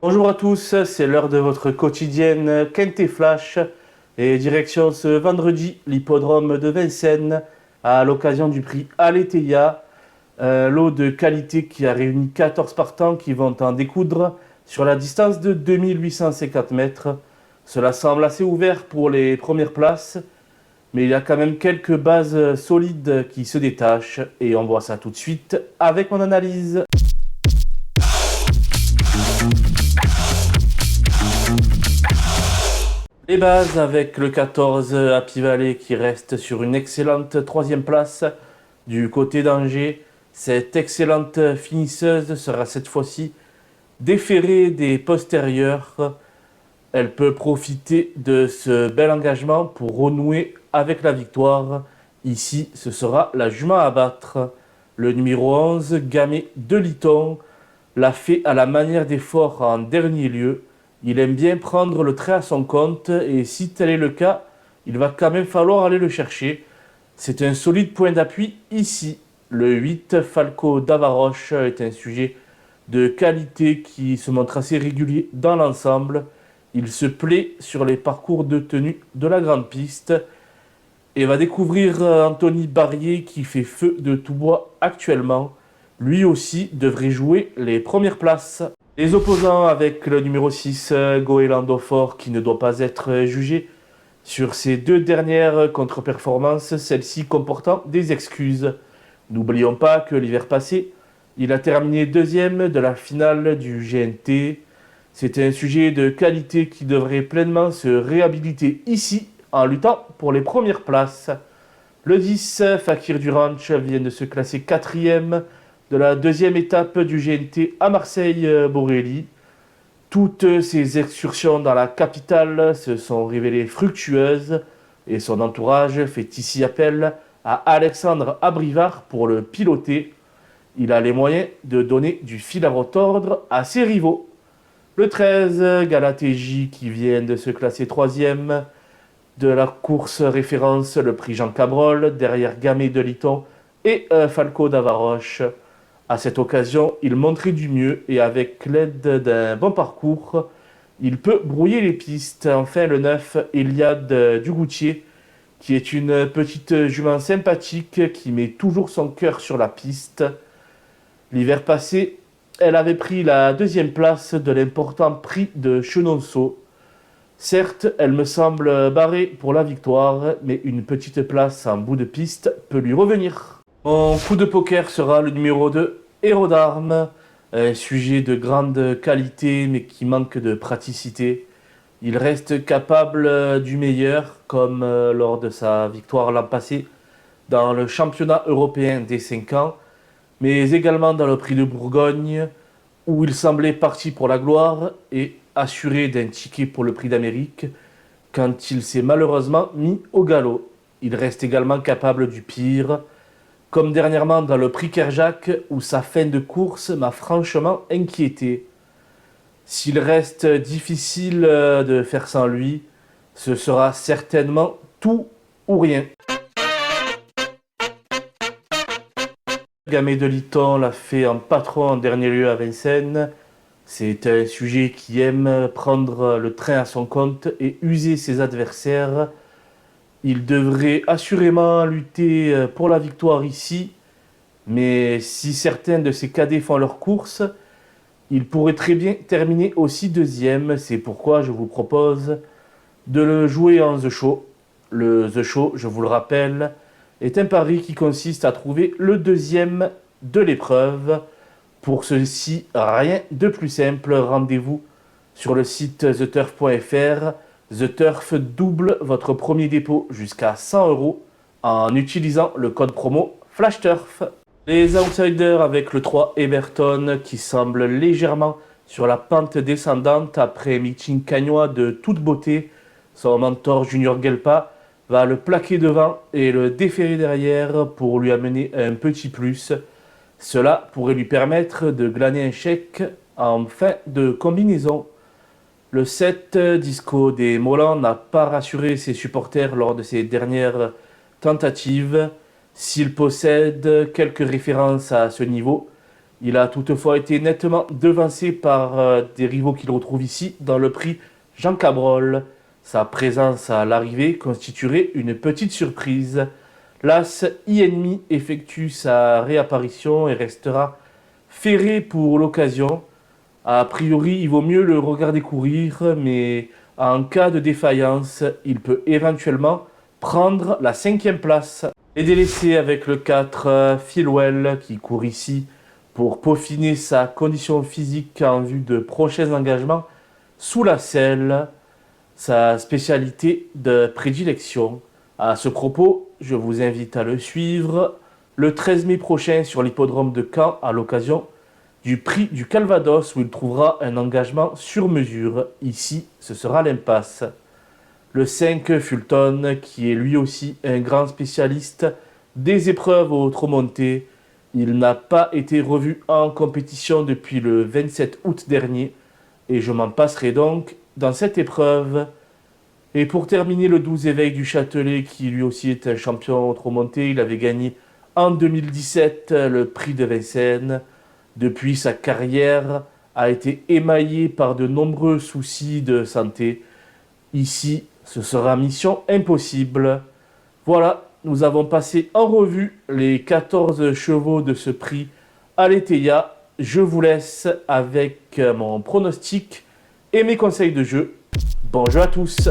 Bonjour à tous, c'est l'heure de votre quotidienne Quintet Flash et direction ce vendredi l'hippodrome de Vincennes à l'occasion du prix Aletheia, un lot de qualité qui a réuni 14 partants qui vont en découdre sur la distance de 2850 mètres. Cela semble assez ouvert pour les premières places, mais il y a quand même quelques bases solides qui se détachent et on voit ça tout de suite avec mon analyse. Les bases avec le 14 Happy Valley qui reste sur une excellente troisième place du côté d'Angers. Cette excellente finisseuse sera cette fois-ci déférée des postérieurs. Elle peut profiter de ce bel engagement pour renouer avec la victoire. Ici, ce sera la jument à battre. Le numéro 11, Gamay de Liton, l'a fait à la manière des forts en dernier lieu. Il aime bien prendre le trait à son compte et si tel est le cas, il va quand même falloir aller le chercher. C'est un solide point d'appui ici. Le 8, Falco d'Avaroche, est un sujet de qualité qui se montre assez régulier dans l'ensemble. Il se plaît sur les parcours de tenue de la grande piste et va découvrir Anthony Barrier qui fait feu de tout bois actuellement. Lui aussi devrait jouer les premières places. Les opposants avec le numéro 6, Goélando Fort, qui ne doit pas être jugé sur ses deux dernières contre-performances, celle-ci comportant des excuses. N'oublions pas que l'hiver passé, il a terminé deuxième de la finale du GNT. C'est un sujet de qualité qui devrait pleinement se réhabiliter ici en luttant pour les premières places. Le 10, Fakir du Ranch, vient de se classer quatrième de la deuxième étape du GNT à Marseille-Borély. Toutes ces excursions dans la capitale se sont révélées fructueuses et son entourage fait ici appel à Alexandre Abrivard pour le piloter. Il a les moyens de donner du fil à retordre à ses rivaux. Le 13, Galatéji, qui vient de se classer troisième de la course référence, le prix Jean Cabrol, derrière Gamay de Liton et Falco d'Avaroche. À cette occasion, il montrait du mieux et avec l'aide d'un bon parcours, il peut brouiller les pistes. Enfin, le 9, Eliade Dugoutier, qui est une petite jument sympathique qui met toujours son cœur sur la piste. L'hiver passé, elle avait pris la deuxième place de l'important prix de Chenonceau. Certes, elle me semble barrée pour la victoire, mais une petite place en bout de piste peut lui revenir. Mon coup de poker sera le numéro 2, Héros d'Armes, un sujet de grande qualité mais qui manque de praticité. Il reste capable du meilleur, comme lors de sa victoire l'an passé dans le championnat européen des 5 ans, mais également dans le prix de Bourgogne, où il semblait parti pour la gloire et assuré d'un ticket pour le prix d'Amérique, quand il s'est malheureusement mis au galop. Il reste également capable du pire, comme dernièrement dans le prix Kerjak, où sa fin de course m'a franchement inquiété. S'il reste difficile de faire sans lui, ce sera certainement tout ou rien. Gamay de Liton l'a fait en patron en dernier lieu à Vincennes. C'est un sujet qui aime prendre le train à son compte et user ses adversaires. Il devrait assurément lutter pour la victoire ici, mais si certains de ses cadets font leur course, il pourrait très bien terminer aussi deuxième. C'est pourquoi je vous propose de le jouer en The Show. Le The Show, je vous le rappelle, est un pari qui consiste à trouver le deuxième de l'épreuve. Pour ceci, rien de plus simple. Rendez-vous sur le site theturf.fr. The Turf double votre premier dépôt jusqu'à 100 € en utilisant le code promo FlashTurf. Les outsiders avec le 3 Eberton qui semble légèrement sur la pente descendante après un meeting cagnois de toute beauté. Son mentor Junior Gelpa va le plaquer devant et le déférer derrière pour lui amener un petit plus. Cela pourrait lui permettre de glaner un chèque en fin de combinaison. Le 7, Disco des Molans, n'a pas rassuré ses supporters lors de ses dernières tentatives. S'il possède quelques références à ce niveau, Il a toutefois été nettement devancé par des rivaux qu'il retrouve ici dans le prix Jean Cabrol. Sa présence à l'arrivée constituerait une petite surprise. L'As Ienmi effectue sa réapparition et restera ferré pour l'occasion. A priori, il vaut mieux le regarder courir, mais en cas de défaillance, il peut éventuellement prendre la 5e place. Et délaissé avec le 4, Philwell, qui court ici pour peaufiner sa condition physique en vue de prochains engagements sous la selle, sa spécialité de prédilection. À ce propos, je vous invite à le suivre le 13 mai prochain sur l'hippodrome de Caen à l'occasion du prix du Calvados où il trouvera un engagement sur mesure. Ici, ce sera l'impasse. Le 5, Fulton, qui est lui aussi un grand spécialiste des épreuves au trot monté. Il n'a pas été revu en compétition depuis le 27 août dernier et je m'en passerai donc dans cette épreuve. Et pour terminer, le 12 Éveil du Châtelet, qui lui aussi est un champion au trot monté. Il avait gagné en 2017 le prix de Vincennes. Depuis, sa carrière a été émaillée par de nombreux soucis de santé. Ici, ce sera mission impossible. Voilà, nous avons passé en revue les 14 chevaux de ce prix Aletheia. Je vous laisse avec mon pronostic et mes conseils de jeu. Bon jeu à tous!